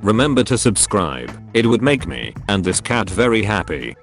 Remember to subscribe, it would make me and this cat very happy.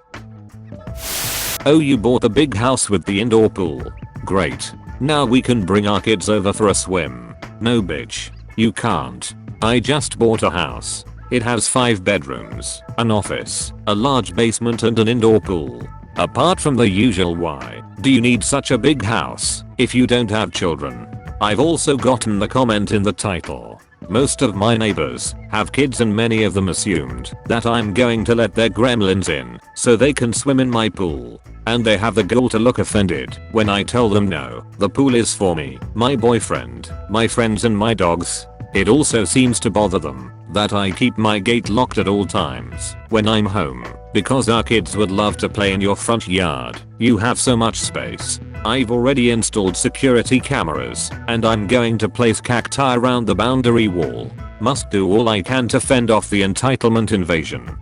Oh, you bought a big house with the indoor pool. Great. Now we can bring our kids over for a swim. No bitch. You can't. I just bought a house. It has 5 bedrooms, an office, a large basement and an indoor pool. Apart from the usual why do you need such a big house if you don't have children? I've also gotten the comment in the title. Most of my neighbors have kids and many of them assumed that I'm going to let their gremlins in so they can swim in my pool. And they have the gall to look offended when I tell them no, the pool is for me, my boyfriend, my friends and my dogs. It also seems to bother them that I keep my gate locked at all times when I'm home because our kids would love to play in your front yard. You have so much space. I've already installed security cameras and I'm going to place cacti around the boundary wall. Must do all I can to fend off the entitlement invasion.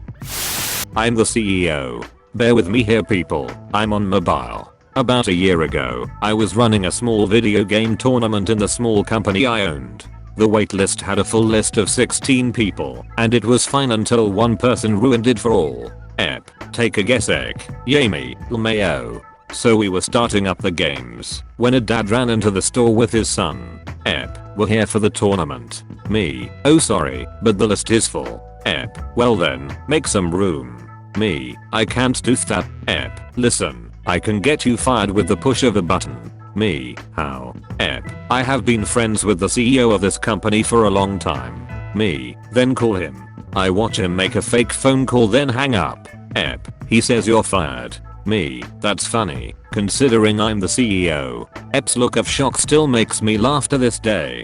I'm the CEO. Bear with me here people, I'm on mobile. About a year ago, I was running a small video game tournament in the small company I owned. The waitlist had a full list of 16 people, and it was fine until one person ruined it for all. Take a guess Yami, Mayo. So we were starting up the games, when a dad ran into the store with his son. We're here for the tournament. Me, oh sorry, but the list is full. Well then, make some room. Me, I can't do that. Listen, I can get you fired with the push of a button. Me, how? I have been friends with the CEO of this company for a long time. Me, then call him. I watch him make a fake phone call then hang up. He says you're fired. Me, that's funny, considering I'm the CEO. Ep's look of shock still makes me laugh to this day.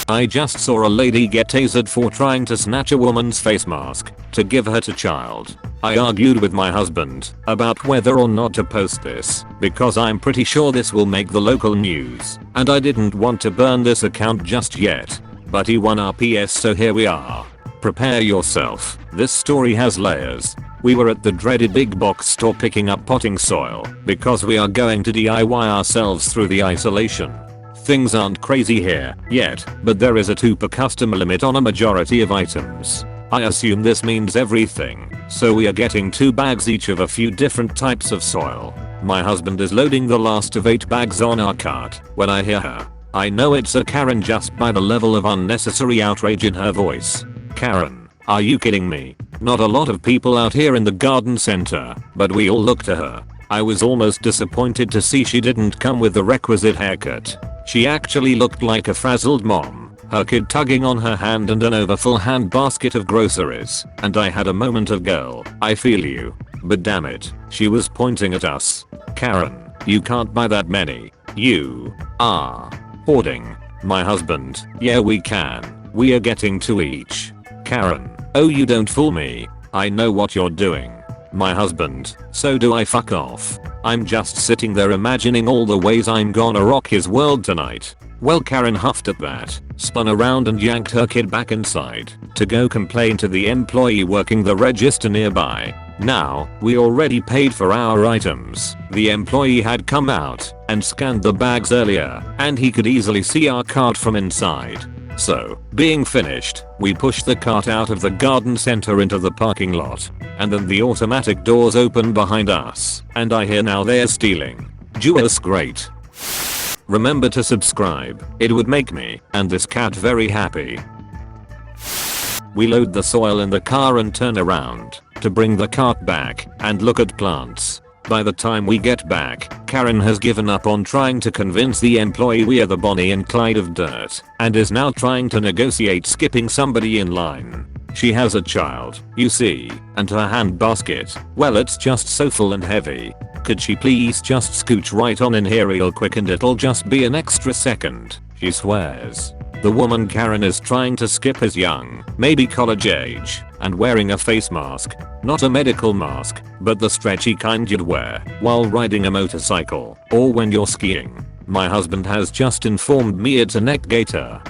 I just saw a lady get tasered for trying to snatch a woman's face mask to give her to child. I argued with my husband about whether or not to post this because I'm pretty sure this will make the local news and I didn't want to burn this account just yet. But he won our PS so here we are. Prepare yourself, this story has layers. We were at the dreaded big box store picking up potting soil because we are going to DIY ourselves through the isolation. Things aren't crazy here yet, but there is a 2 per customer limit on a majority of items. I assume this means everything, so we are getting 2 bags each of a few different types of soil. My husband is loading the last of 8 bags on our cart when I hear her. I know it's a Karen just by the level of unnecessary outrage in her voice. Karen, are you kidding me? Not a lot of people out here in the garden center, but we all look to her. I was almost disappointed to see she didn't come with the requisite haircut. She actually looked like a frazzled mom, her kid tugging on her hand and an overfull hand basket of groceries, and I had a moment of girl, I feel you. But damn it, she was pointing at us. Karen, you can't buy that many. You are hoarding. My husband, yeah we can. We are getting 2 each. Karen, oh you don't fool me. I know what you're doing. My husband, so do I fuck off. I'm just sitting there imagining all the ways I'm gonna rock his world tonight. Well Karen huffed at that, spun around and yanked her kid back inside to go complain to the employee working the register nearby. Now, we already paid for our items. The employee had come out and scanned the bags earlier and he could easily see our cart from inside. So, being finished, we pushed the cart out of the garden center into the parking lot, and then the automatic doors open behind us, and I hear now they're stealing. Juice great. Remember to subscribe, it would make me and this cat very happy. We load the soil in the car and turn around to bring the cart back and look at plants. By the time we get back, Karen has given up on trying to convince the employee we are the Bonnie and Clyde of dirt and is now trying to negotiate skipping somebody in line. She has a child, you see, and her hand basket, well it's just so full and heavy. Could she please just scooch right on in here real quick and it'll just be an extra second, she swears. The woman Karen is trying to skip is young, maybe college age, and wearing a face mask. Not a medical mask, but the stretchy kind you'd wear while riding a motorcycle or when you're skiing. My husband has just informed me it's a neck gaiter.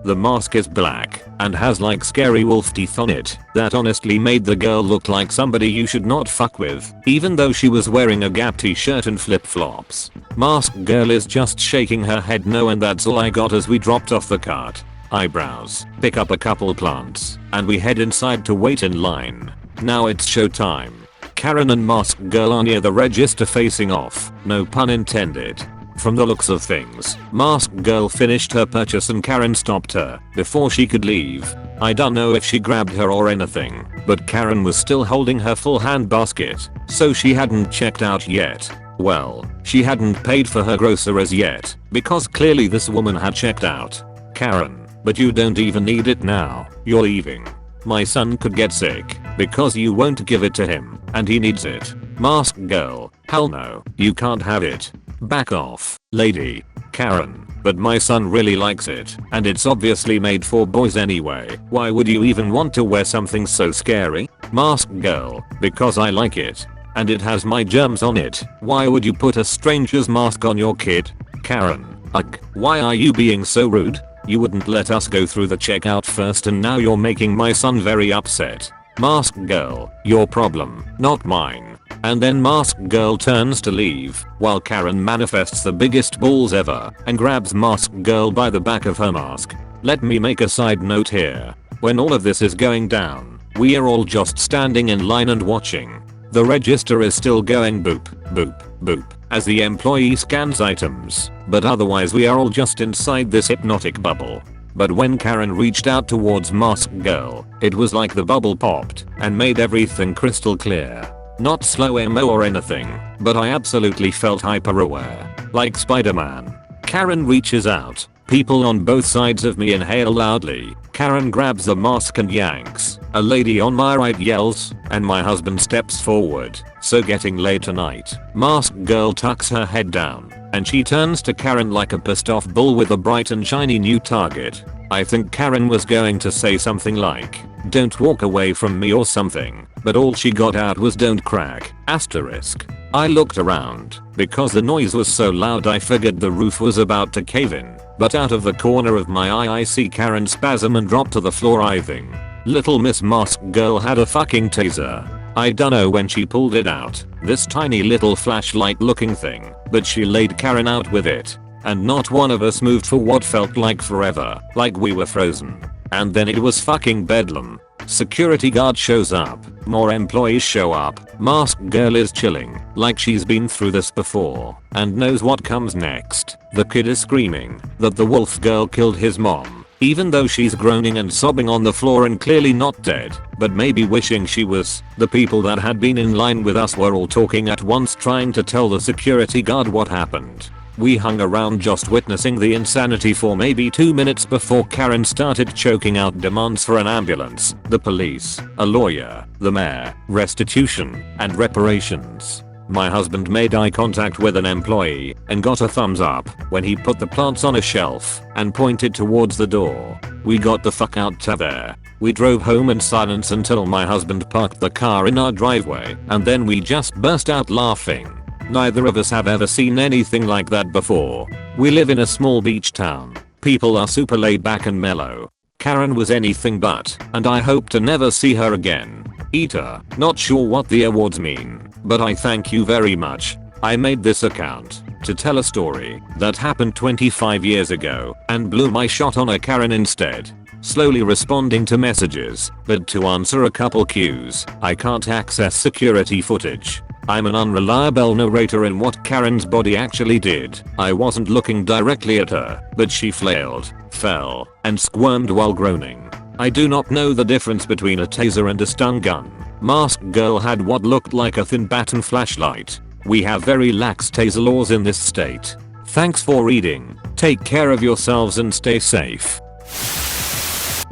The mask is black and has like scary wolf teeth on it that honestly made the girl look like somebody you should not fuck with, even though she was wearing a Gap t-shirt and flip-flops. Mask girl is just shaking her head no and that's all I got as we dropped off the cart. eyebrows, pick up a couple plants, and we head inside to wait in line. Now it's showtime. Karen and Masked Girl are near the register facing off, no pun intended. From the looks of things, Masked Girl finished her purchase and Karen stopped her before she could leave. I don't know if she grabbed her or anything, but Karen was still holding her full hand basket, so she hadn't checked out yet. Well, she hadn't paid for her groceries yet, because clearly this woman had checked out. Karen, but you don't even need it now, you're leaving. My son could get sick, because you won't give it to him, and he needs it. Masked Girl, hell no, you can't have it. Back off, lady. Karen, but my son really likes it, and it's obviously made for boys anyway. Why would you even want to wear something so scary? Masked Girl, because I like it. And it has my germs on it. Why would you put a stranger's mask on your kid? Karen, ugh, why are you being so rude? You wouldn't let us go through the checkout first and now you're making my son very upset. Masked Girl, your problem, not mine. And then Masked Girl turns to leave, while Karen manifests the biggest balls ever and grabs Masked Girl by the back of her mask. Let me make a side note here. When all of this is going down, we are all just standing in line and watching. The register is still going boop, boop, boop as the employee scans items, but otherwise we are all just inside this hypnotic bubble. But when Karen reached out towards Masked Girl, it was like the bubble popped and made everything crystal clear. Not slow mo or anything, but I absolutely felt hyper aware, like Spider-Man. Karen reaches out. People on both sides of me inhale loudly. Karen grabs the mask and yanks. A lady on my right yells, and my husband steps forward. So getting late tonight. Masked Girl tucks her head down, and she turns to Karen like a pissed off bull with a bright and shiny new target. I think Karen was going to say something like, "Don't walk away from me" or something, but all she got out was "Don't crack." Asterisk. I looked around, because the noise was so loud I figured the roof was about to cave in, but out of the corner of my eye I see Karen spasm and drop to the floor writhing. Little Miss Masked Girl had a fucking taser. I dunno when she pulled it out, this tiny little flashlight looking thing, but she laid Karen out with it. And not one of us moved for what felt like forever, like we were frozen. And then it was fucking bedlam. Security guard shows up, more employees show up, Masked Girl is chilling, like she's been through this before, and knows what comes next. The kid is screaming that the wolf girl killed his mom, even though she's groaning and sobbing on the floor and clearly not dead, but maybe wishing she was. The people that had been in line with us were all talking at once trying to tell the security guard what happened. We hung around just witnessing the insanity for maybe 2 minutes before Karen started choking out demands for an ambulance, the police, a lawyer, the mayor, restitution, and reparations. My husband made eye contact with an employee and got a thumbs up when he put the plants on a shelf and pointed towards the door. We got the fuck out of there. We drove home in silence until my husband parked the car in our driveway, and then we just burst out laughing. Neither of us have ever seen anything like that before. We live in a small beach town. People are super laid back and mellow. Karen was anything but, and I hope to never see her again. Eater, not sure what the awards mean, but I thank you very much. I made this account to tell a story that happened 25 years ago and blew my shot on a Karen instead. Slowly responding to messages, but to answer a couple cues, I can't access security footage. I'm an unreliable narrator in what Karen's body actually did. I wasn't looking directly at her, but she flailed, fell, and squirmed while groaning. I do not know the difference between a taser and a stun gun. Masked Girl had what looked like a thin baton flashlight. We have very lax taser laws in this state. Thanks for reading. Take care of yourselves and stay safe.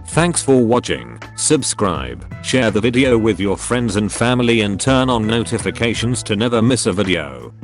Thanks for watching. Subscribe, share the video with your friends and family and turn on notifications to never miss a video.